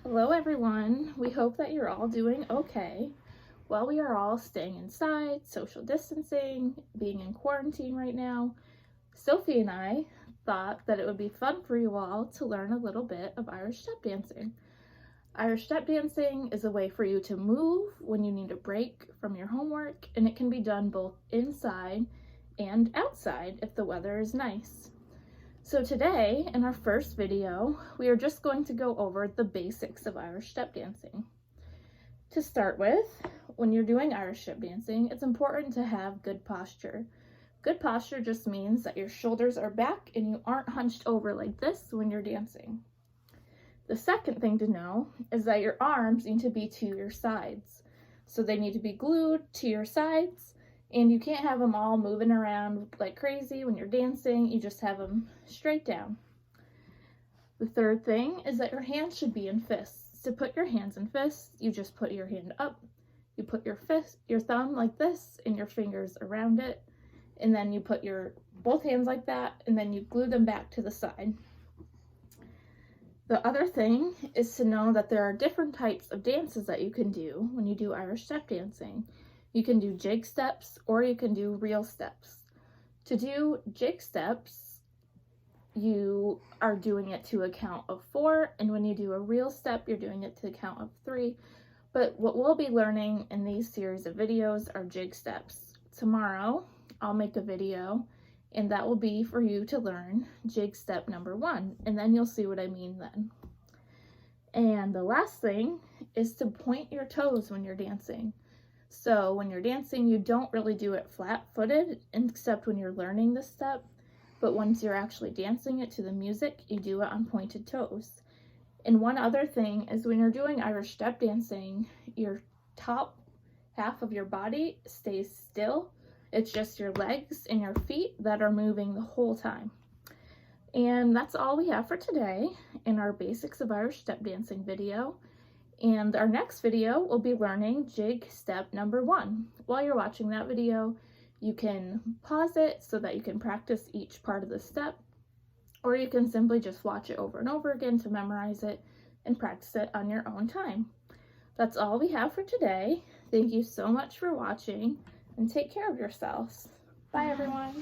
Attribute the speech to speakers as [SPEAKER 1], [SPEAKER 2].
[SPEAKER 1] Hello everyone, we hope that you're all doing okay. While we are all staying inside, social distancing, being in quarantine right now, Sophie and I thought that it would be fun for you all to learn a little bit of Irish step dancing. Irish step dancing is a way for you to move when you need a break from your homework, and it can be done both inside and outside if the weather is nice. So today, in our first video, we are just going to go over the basics of Irish step dancing. To start with, when you're doing Irish step dancing, it's important to have good posture. Good posture just means that your shoulders are back and you aren't hunched over like this when you're dancing. The second thing to know is that your arms need to be to your sides. So they need to be glued to your sides, and you can't have them all moving around like crazy when you're dancing. You just have them straight down. The third thing is that your hands should be in fists. To put your hands in fists, you just put your hand up. You put your thumb like this and your fingers around it. And then you put both hands like that, and then you glue them back to the side. The other thing is to know that there are different types of dances that you can do when you do Irish step dancing. You can do jig steps or you can do reel steps. To do jig steps, you are doing it to a count of 4, and when you do a reel step, you're doing it to a count of 3. But what we'll be learning in these series of videos are jig steps. Tomorrow, I'll make a video, and that will be for you to learn jig step number 1, and then you'll see what I mean then. And the last thing is to point your toes when you're dancing. So when you're dancing, you don't really do it flat-footed, except when you're learning this step, but once you're actually dancing it to the music, you do it on pointed toes. And one other thing is when you're doing Irish step dancing, your top half of your body stays still. It's just your legs and your feet that are moving the whole time. And that's all we have for today in our Basics of Irish Step Dancing video. And our next video, we'll be learning jig step number 1. While you're watching that video, you can pause it so that you can practice each part of the step, or you can simply just watch it over and over again to memorize it and practice it on your own time. That's all we have for today. Thank you so much for watching, and take care of yourselves. Bye everyone.